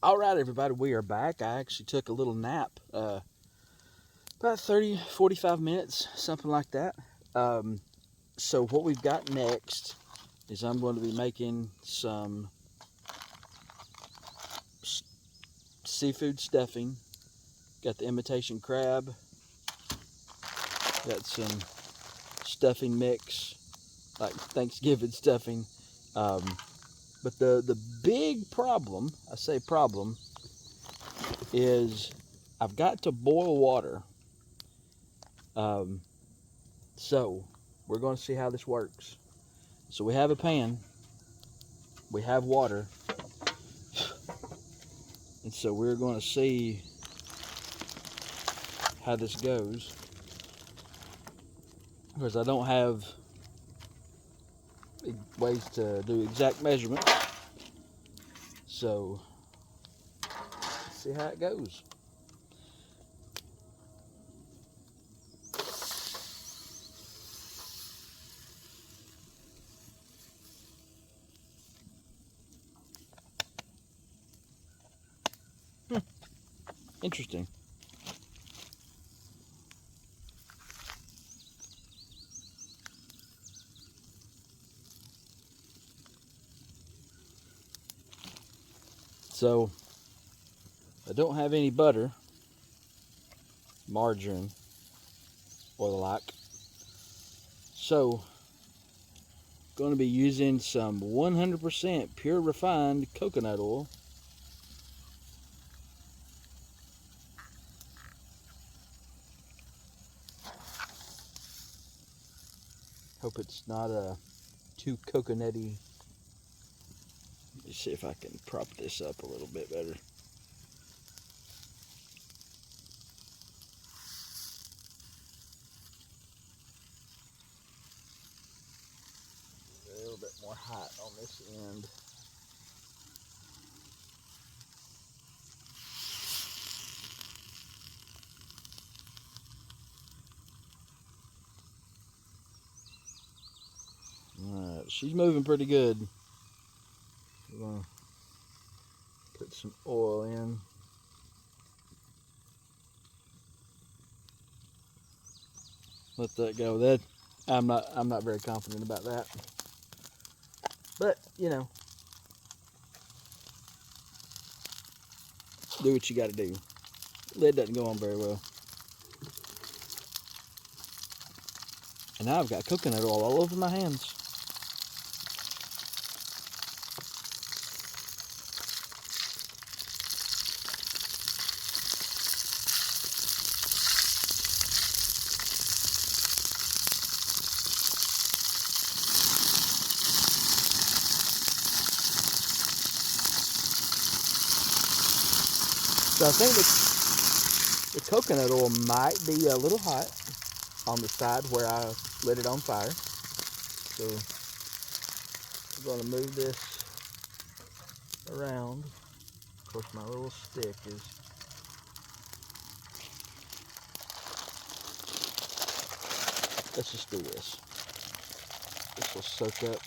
All right, everybody, we are back. I actually took a little nap, about 30, 45 minutes, something like that. Um, so, what we've got next is I'm going to be making some seafood stuffing. Got the imitation crab, got some stuffing mix, like Thanksgiving stuffing. Um, but the big problem, I say problem, is I've got to boil water. Um, so, we're going to see how this works. So we have a pan, we have water, and so we're going to see how this goes. Because I don't have ways to do exact measurement, so let's see how it goes. Interesting. So I don't have any butter, margarine, or the like. So going to be using some 100% pure refined coconut oil. Hope it's not too coconutty. Let's see if I can prop this up a little bit better. A little bit more hot on this end. Alright, she's moving pretty good. We're gonna put some oil in. Let that go. That I'm not very confident about that. But, do what you gotta do. Lid doesn't go on very well. And now I've got coconut oil all over my hands. So I think the coconut oil might be a little hot on the side where I lit it on fire. So I'm going to move this around. Of course, my little stick is... Let's just do this. This will soak up.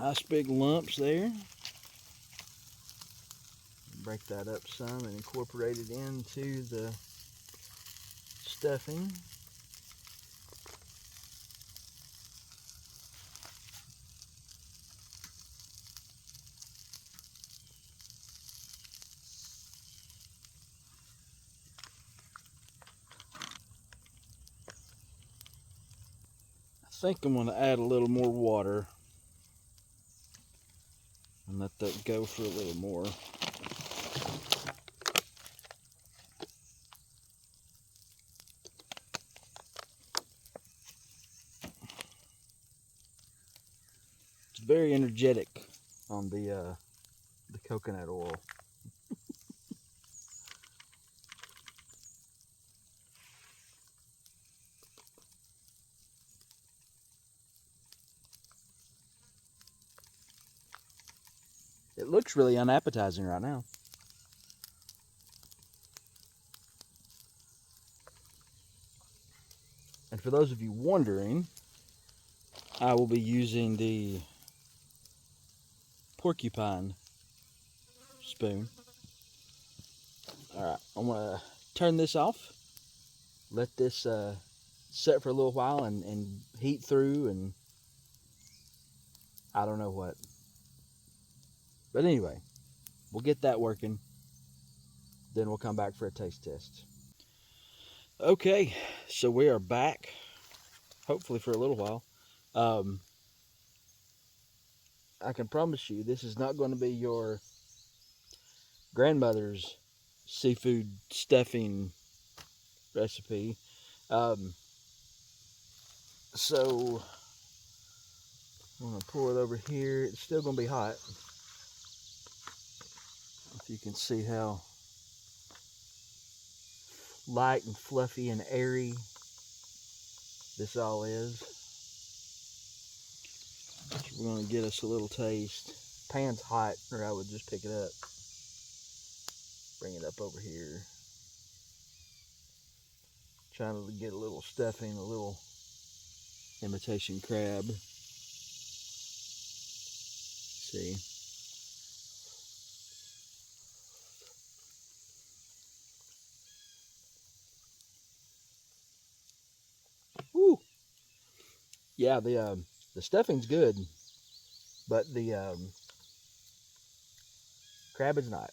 Nice big lumps there. Break that up some and incorporate it into the stuffing. I think I'm going to add a little more water and let that go for a little more. very energetic on the coconut oil. It looks really unappetizing right now. And for those of you wondering, I will be using the porcupine spoon. All right, I'm gonna turn this off, let this set for a little while and heat through, and I don't know what. But anyway, we'll get that working, then we'll come back for a taste test. Okay, so we are back, hopefully for a little while. I can promise you this is not going to be your grandmother's seafood stuffing recipe. So I'm going to pour it over here. It's still going to be hot. If you can see how light and fluffy and airy this all is. So we're going to get us a little taste. Pan's hot, or I would just pick it up. Bring it up over here. Trying to get a little stuffing, a little imitation crab. See. Woo! Yeah, the stuffing's good, but the crab is not.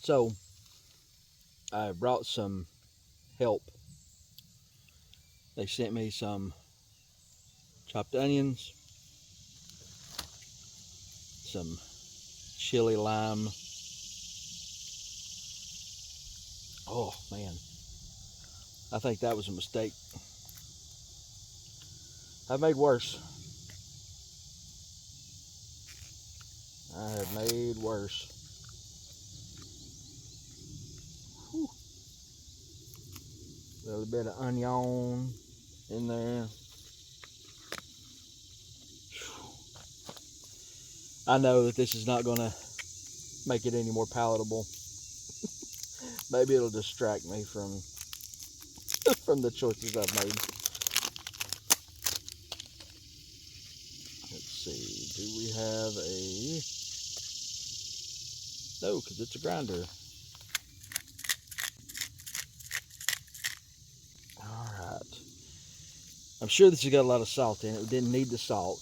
So I brought some help. They sent me some chopped onions, some chili lime. Oh man, I think that was a mistake. I've made worse. I have made worse. Whew. A little bit of onion in there. I know that this is not going to make it any more palatable. Maybe it'll distract me from the choices I've made. Let's see, do we have a... No, because it's a grinder. Alright. I'm sure this has got a lot of salt in it. It didn't need the salt.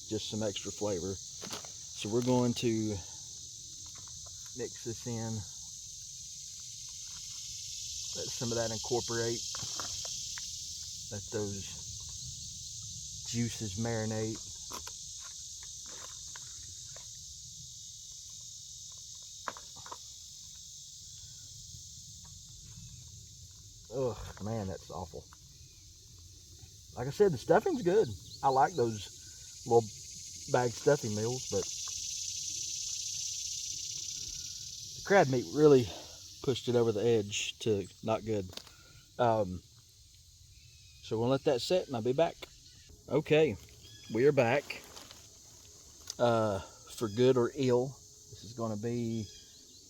Just some extra flavor. So we're going to mix this in. Let some of that incorporate. Let those juices marinate. Ugh, man, that's awful. Like I said, the stuffing's good. I like those little bag stuffing meals, but the crab meat really pushed it over the edge to not good. So we'll let that set and I'll be back. Okay, we are back. For good or ill, this is going to be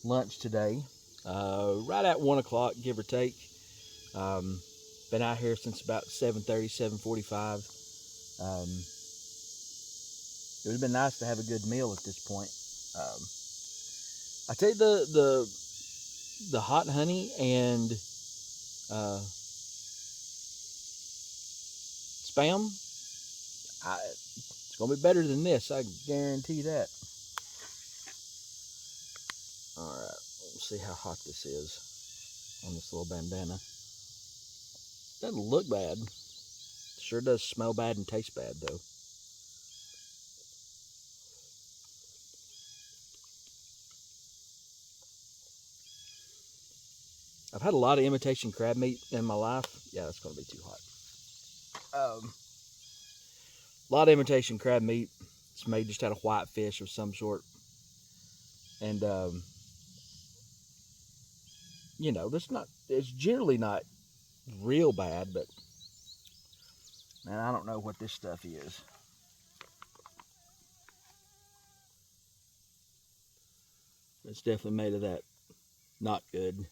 lunch today. Right at 1 o'clock, give or take. Been out here since about 7:30, 7:45. It would have been nice to have a good meal at this point. I tell you, the hot honey and Spam, it's gonna be better than this. I guarantee that. All right, let's see how hot this is on this little bandana. Doesn't look bad. Sure does smell bad and taste bad though. I've had a lot of imitation crab meat in my life. Yeah, that's going to be too hot. A lot of imitation crab meat. It's made just out of white fish of some sort. And, you know, it's generally not real bad, but, man, I don't know what this stuff is. It's definitely made of that not good.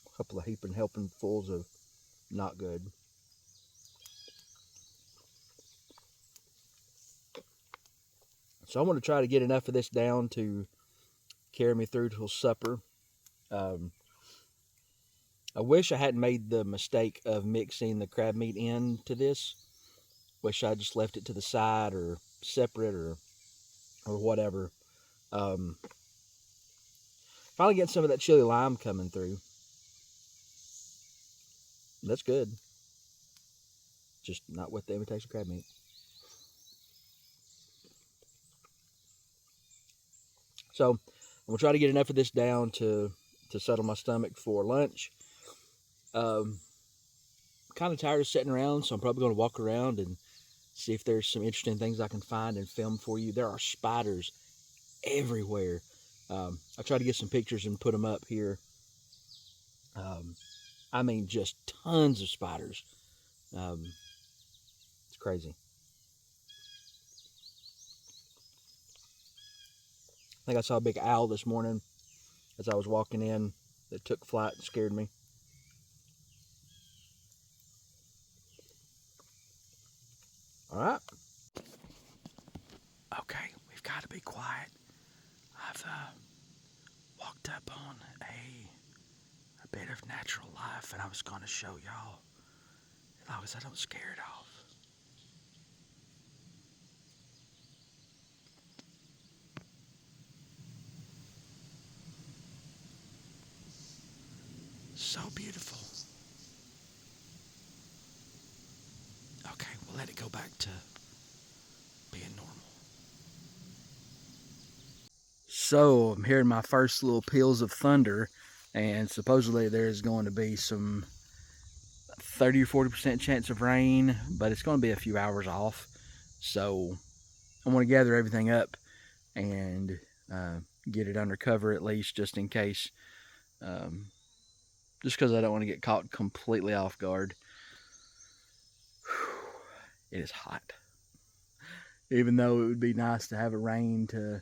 A couple of heaping helpingfuls of not good. So I'm going to try to get enough of this down to carry me through till supper. I wish I hadn't made the mistake of mixing the crab meat into this. Wish I just left it to the side or separate or whatever. Finally getting some of that chili lime coming through. That's good. Just not with the imitation crab meat. So I'm gonna try to get enough of this down to settle my stomach for lunch. Kind of tired of sitting around, so I'm probably going to walk around and see if there's some interesting things I can find and film for you. There are spiders everywhere. I try to get some pictures and put them up here. I mean, just tons of spiders. It's crazy. I think I saw a big owl this morning as I was walking in that took flight and scared me. All right. Okay, we've got to be quiet. I've walked up on a bit of natural life, and I was going to show y'all, as long as I don't scare it off. So beautiful. Okay, we'll let it go back to being normal. So I'm hearing my first little peals of thunder, and supposedly there's going to be some 30 or 40% chance of rain, but it's going to be a few hours off. So I want to gather everything up and get it under cover at least, just in case. Just because I don't want to get caught completely off guard. It is hot. Even though it would be nice to have a rain to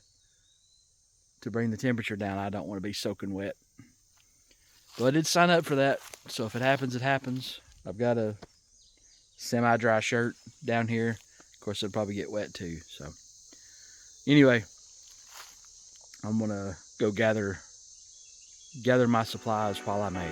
bring the temperature down, I don't want to be soaking wet. But I did sign up for that, so if it happens, it happens. I've got a semi-dry shirt down here. Of course, it'll probably get wet too. So anyway, I'm gonna go gather my supplies while I may.